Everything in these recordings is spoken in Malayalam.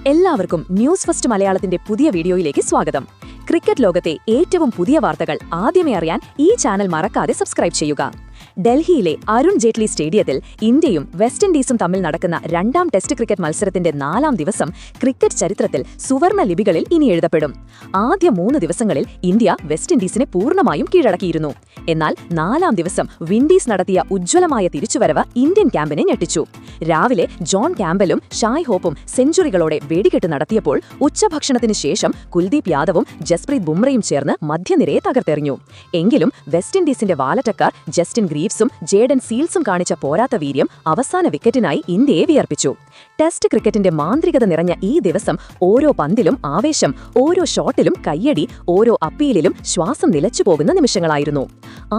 എല്ലാവർക്കും ന്യൂസ് ഫസ്റ്റ് മലയാളത്തിന്റെ പുതിയ വീഡിയോയിലേക്ക് സ്വാഗതം. ക്രിക്കറ്റ് ലോകത്തെ ഏറ്റവും പുതിയ വാർത്തകൾ ആദ്യമേ അറിയാൻ ഈ ചാനൽ മറക്കാതെ സബ്സ്ക്രൈബ് ചെയ്യുക. ഡൽഹിയിലെ അരുൺ ജെയ്റ്റ്ലി സ്റ്റേഡിയത്തിൽ ഇന്ത്യയും വെസ്റ്റ് ഇൻഡീസും തമ്മിൽ നടക്കുന്ന രണ്ടാം ടെസ്റ്റ് ക്രിക്കറ്റ് മത്സരത്തിന്റെ 4ാം ദിവസം ക്രിക്കറ്റ് ചരിത്രത്തിൽ സുവർണ ലിപികളിൽ ഇനി എഴുതപ്പെടും. ആദ്യ 3 ദിവസങ്ങളിൽ ഇന്ത്യ വെസ്റ്റ് ഇൻഡീസിനെ പൂർണ്ണമായും കീഴടക്കിയിരുന്നു. എന്നാൽ 4ാം ദിവസം വിൻഡീസ് നടത്തിയ ഉജ്ജ്വലമായ തിരിച്ചുവരവ് ഇന്ത്യൻ ക്യാമ്പിനെ ഞെട്ടിച്ചു. രാവിലെ ജോൺ ക്യാമ്പലും ഷായ് ഹോപ്പും സെഞ്ചുറികളോടെ വെടിക്കെട്ട് നടത്തിയപ്പോൾ ഉച്ചഭക്ഷണത്തിന് ശേഷം കുൽദീപ് യാദവും ജസ്പ്രീത് ബുംറയും ചേർന്ന് മധ്യനിരയെ തകർത്തെറിഞ്ഞു. എങ്കിലും വെസ്റ്റ് ഇൻഡീസിന്റെ വാലറ്റക്കാർ ജസ്റ്റിൻ ഗ്രീവ്സും ജേഡൻ സീൽസും കാണിച്ച പോരാത്ത വീര്യം അവസാന വിക്കറ്റിനായി ഇന്ത്യയെ വിയർപ്പിച്ചു. ടെസ്റ്റ് ക്രിക്കറ്റിന്റെ മാന്ത്രികത നിറഞ്ഞ ഈ ദിവസം ഓരോ പന്തിലും ആവേശം, ഓരോ ഷോട്ടിലും കയ്യടി, ഓരോ അപ്പീലിലും ശ്വാസം നിലച്ചുപോകുന്ന നിമിഷങ്ങളായിരുന്നു.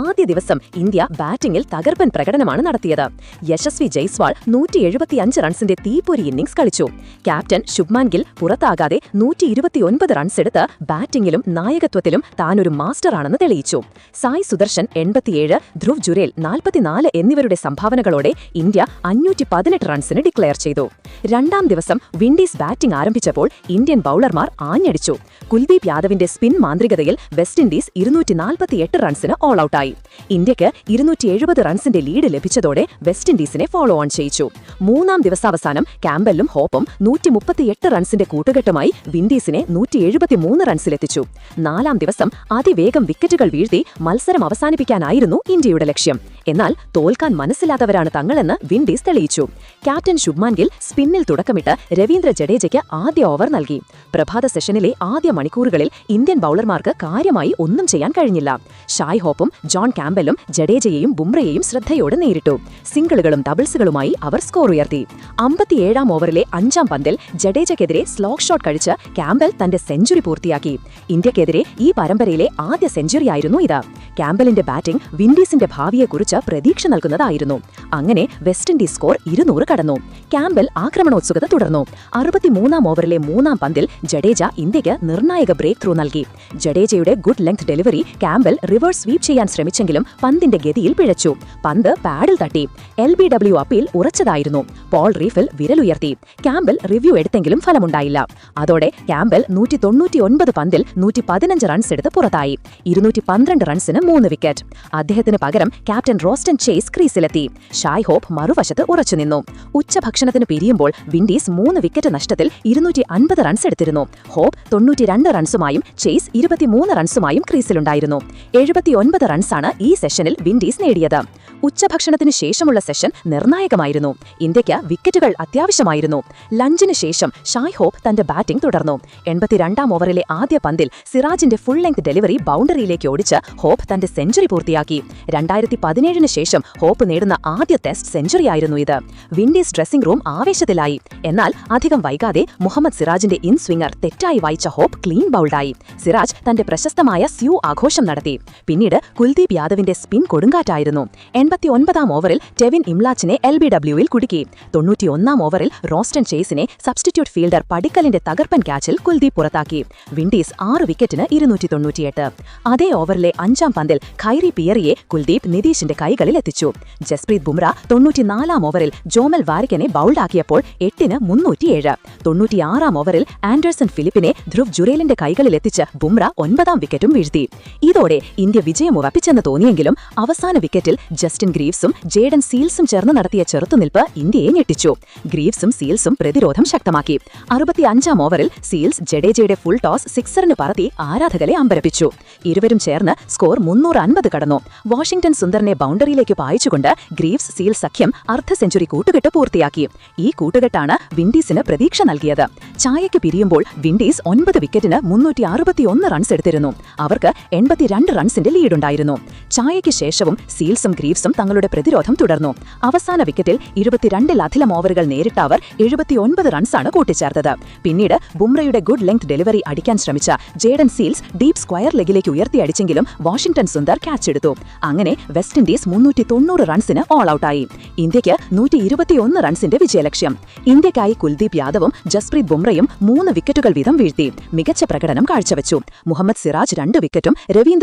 ആദ്യ ദിവസം ഇന്ത്യ ബാറ്റിംഗിൽ തകർപ്പൻ പ്രകടനമാണ് നടത്തിയത്. യശസ്വി ജയ്സ്വാൾ 175 റൺസിന്റെ തീപ്പൊരി ഇന്നിംഗ്സ് കളിച്ചു. ക്യാപ്റ്റൻ ശുഭ്മാൻ ഗിൽ പുറത്താകാതെ 129 റൺസ് എടുത്ത് ബാറ്റിംഗിലും നായകത്വത്തിലും താനൊരു മാസ്റ്ററാണെന്ന് തെളിയിച്ചു. സായ് സുദർശൻ 87, ധ്രുവ് ജുരേൽ 44 എന്നിവരുടെ സംഭാവനകളോടെ ഇന്ത്യ 518 റൺസിന് ഡിക്ലെയർ ചെയ്തു. രണ്ടാം ദിവസം വിൻഡീസ് ബാറ്റിംഗ് ആരംഭിച്ചപ്പോൾ ഇന്ത്യൻ ബൌളർമാർ ആഞ്ഞടിച്ചു. കുൽദീപ് യാദവിന്റെ സ്പിൻ മാന്ത്രികതയിൽ വെസ്റ്റ് ഇൻഡീസ് 248 റൺസിന് ഓൾ ഔട്ടായി. ഇന്ത്യക്ക് 270 റൺസിന്റെ ലീഡ് ലഭിച്ചതോടെ വെസ്റ്റ് ഇൻഡീസിനെ ഫോളോ ഓൺ ചെയ്യിച്ചു. 3ാം ദിവസാവസാനം ക്യാമ്പലും ഹോപ്പും 138 റൺസിന്റെ കൂട്ടുകെട്ടുമായി വിൻഡീസിനെ 173 റൺസിലെത്തിച്ചു. 4ാം ദിവസം അതിവേഗം വിക്കറ്റുകൾ വീഴ്ത്തി മത്സരം അവസാനിപ്പിക്കാനായിരുന്നു ഇന്ത്യയുടെ ലക്ഷ്യം. എന്നാൽ തോൽക്കാൻ മനസ്സിലാത്തവരാണ് തങ്ങളെന്ന് വിൻഡീസ് തെളിയിച്ചു. ക്യാപ്റ്റൻ ശുഭ്മാൻ ഗിൽ സ്പിന്നിൽ തുടക്കമിട്ട് രവീന്ദ്ര ജഡേജയ്ക്ക് ആദ്യ ഓവർ നൽകി. പ്രഭാത സെഷനിലെ ആദ്യ മണിക്കൂറുകളിൽ ഇന്ത്യൻ ബൌളർമാർക്ക് കാര്യമായി ഒന്നും ചെയ്യാൻ കഴിഞ്ഞില്ല. ഷായ് ഹോപ്പും ജോൺ ക്യാമ്പലും ജഡേജയെയും ബുംറയെയും ശ്രദ്ധയോടെ നേരിട്ടു. സിംഗിളുകളും ഡബിൾസുകളുമായി അവർ സ്കോർ ഉയർത്തി. 57ാം ഓവറിലെ 5ാം പന്തിൽ ജഡേജയ്ക്കെതിരെ സ്ലോഗ് ഷോട്ട് കഴിച്ച് ക്യാമ്പൽ തന്റെ സെഞ്ചുറി പൂർത്തിയാക്കി. ഇന്ത്യക്കെതിരെ ഈ പരമ്പരയിലെ ആദ്യ സെഞ്ചുറിയായിരുന്നു ഇത്. ക്യാമ്പലിന്റെ ബാറ്റിംഗ് വിൻഡീസിന്റെ ഭാവിയെക്കുറിച്ച് പ്രതീക്ഷ നൽകുന്നതായിരുന്നു. അങ്ങനെ വെസ്റ്റ് ഇൻഡീസ് സ്കോർ 200 കടന്നു. ക്യാമ്പൽ ആക്രമണോത്സുകത തുടർന്നു. 63ാം ഓവറിലെ 3ാം പന്തിൽ ജഡേജ ഇന്ത്യക്ക് നിർണായക ബ്രേക്ക് ത്രൂ നൽകി. ജഡേജയുടെ good length delivery Campbell reverse sweep ചെയ്യാൻ ശ്രമിച്ചെങ്കിലും പന്തിന്റെ ഗതിയിൽ പിഴച്ചു. പന്ത് പാഡിൽ തട്ടി. LBW അപ്പീൽ ഉറച്ചതായിരുന്നു. പോൾ റീഫിൽ വിരലുയർത്തി. ക്യാമ്പൽ റിവ്യൂ എടുത്തെങ്കിലും ഫലമുണ്ടായില്ല. അതോടെ ക്യാമ്പൽ 199 പന്തിൽ 115 റൺസ് എടുത്ത് പുറത്തായി. 212 റൺസിന് 3 വിക്കറ്റ്. അദ്ദേഹത്തിന് പകരം ക്യാപ്റ്റൻ റോസ്റ്റൻ ചേസ് ക്രീസിലെത്തി. ഷായ് ഹോപ്പ് മറുവശത്ത് ഉറച്ചുനിന്നു. ഉച്ചഭക്ഷണത്തിന് പിരിയുമ്പോൾ വിൻഡീസ് 3 വിക്കറ്റ് നഷ്ടത്തിൽ 250 റൺസ് എടുത്തിരുന്നു. Hope 92 റൺസുമായും chase 23 റൺസുമായും ക്രീസിലുണ്ടായിരുന്നു. 79 റൺസാണ് ഈ സെഷനിൽ വിൻഡീസ് നേടിയത്. ഉച്ചഭക്ഷണത്തിന് ശേഷമുള്ള സെഷൻ നിർണായകമായിരുന്നു. ഇന്ത്യയ്ക്ക് വിക്കറ്റുകൾ അത്യാവശ്യമായിരുന്നു. ലഞ്ചിന് ശേഷം ഷായ് ഹോപ്പ് തന്റെ ബാറ്റിംഗ് തുടർന്നു. 82ാം ഓവറിലെ ആദ്യ പന്തിൽ സിറാജിന്റെ ഫുൾ ലെങ്ത് ഡെലിവറി ബൗണ്ടറിയിലേക്ക് ഓടിച്ച് ഹോപ്പ് തന്റെ സെഞ്ചുറി പൂർത്തിയാക്കി. 2017 ശേഷം ഹോപ്പ് നേടുന്ന ആദ്യ ടെസ്റ്റ് സെഞ്ചുറിയായിരുന്നു ഇത്. വിൻഡീസ് ഡ്രസ്സിംഗ് റൂം ആവേശത്തിലായി. എന്നാൽ അധികം വൈകാതെ മുഹമ്മദ് സിറാജിന്റെ ഇൻ സ്വിംഗർ തെറ്റായി വായിച്ച ഹോപ്പ് ക്ലീൻ ബൗൾഡായി. സിറാജ് തന്റെ പ്രശസ്തമായ സ്യൂ ആഘോഷം നടത്തി. പിന്നീട് കുൽദീപ് യാദവിന്റെ സ്പിൻ കൊടുങ്കാറ്റായിരുന്നു. 89ാം ഓവറിൽ ടെവിൻ ഇംലാച്ചിനെ LBWയിൽ കുടുക്കി. 91ാം ഓവറിൽ റോസ്റ്റൻ ചേസിനെ സബ്സ്റ്റിറ്റ്യൂട്ട് ഫീൽഡർ പടിക്കലിന്റെ തകർപ്പൻ ക്യാച്ചിൽ കുൽദീപ് പുറത്താക്കി. വിൻഡീസ് 6 വിക്കറ്റിന് 298. അതേ ഓവറിലെ 5ാം പന്തിൽ ഖൈറി പിയറിയെ കുൽദീപ് നിതീഷിന്റെ കൈകളിൽ എത്തിച്ചു. ജസ്പ്രീത് ബുംറ 94ാം ഓവറിൽ ജോമൽ വാരിക്കനെ ബൗൾഡാക്കിയപ്പോൾ 8ന് 307. 96ാം ഓവറിൽ ആൻഡേഴ്സൺ ഫിലിപ്പിനെ ധ്രുവ് ജുരേലിന്റെ കൈകളിൽ എത്തിച്ച് ബുംറ 9ാം വിക്കറ്റും വീഴ്ത്തി. ഇതോടെ ഇന്ത്യ വിജയം ഉറപ്പിച്ചെന്ന് തോന്നിയെങ്കിലും അവസാന വിക്കറ്റിൽ ജസ്റ്റിൻ ഗ്രീവ്സും ജേഡൻ സീൽസും ചേർന്ന് നടത്തിയ ചെറുത്തുനിൽപ്പ് ഇന്ത്യയെ ഞെട്ടിച്ചു. ഗ്രീവ്സും സീൽസും പ്രതിരോധം ശക്തമാക്കി. 65ാം ഓവറിൽ സീൽസ് ജഡേജയുടെ ഫുൾ ടോസ് സിക്സറിന് പറത്തി ആരാധകരെ അമ്പരപ്പിച്ചു. ഇരുവരും ചേർന്ന് സ്കോർ 350 കടന്നു. വാഷിംഗ്ടൺ സുന്ദറിനെ ബൗണ്ടറിയിലേക്ക് പായിച്ചുകൊണ്ട് ഗ്രീവ്സ് സീൽ സഖ്യം അർദ്ധ സെഞ്ചുറി കൂട്ടുകെട്ട് പൂർത്തിയാക്കി. ഈ കൂട്ടുകെട്ടാണ് വിൻഡീസിന് പ്രതീക്ഷ നൽകിയത്. ചായയ്ക്ക് പിരിയുമ്പോൾ വിൻഡീസ് 9 വിക്കറ്റിന് 361 റൺസ് എടുത്തിരുന്നു. അവർക്ക് 82 റൺസിന്റെ ലീഡുണ്ടായിരുന്നു. ചായയ്ക്ക് ശേഷവും സീൽസും ഗ്രീവ്സും തങ്ങളുടെ പ്രതിരോധം തുടർന്നു. അവസാന വിക്കറ്റിൽ 22-ലധികം ഓവറുകൾ നേരിട്ട അവർ 79 റൺസാണ് കൂട്ടിച്ചേർത്തത്. പിന്നീട് ബുംറയുടെ ഗുഡ് ലെങ്ത് ഡെലിവറി അടിക്കാൻ ശ്രമിച്ച ജേഡൻ സീൽസ് ഡീപ് സ്ക്വയർ ലെഗിലേക്ക് ഉയർത്തിയടിച്ചെങ്കിലും വാഷിംഗ്ടൺ സുന്ദർ ക്യാച്ച് എടുത്തു. അങ്ങനെ വെസ്റ്റ് ഇൻഡീസ് 390 റൺസിന് ഓൾ ഔട്ടായി. ഇന്ത്യയ്ക്ക് 121 റൺസിന്റെ വിജയലക്ഷ്യം. ഇന്ത്യക്കായി കുൽദീപ് യാദവും ജസ്പ്രീത് ബുംറയും 3 വിക്കറ്റുകൾ വീതം വീഴ്ത്തി മികച്ച പ്രകടനം കാഴ്ചവെച്ചു. മുഹമ്മദ് സിറാജ് 2 വിക്കറ്റും രവീന്ദ്ര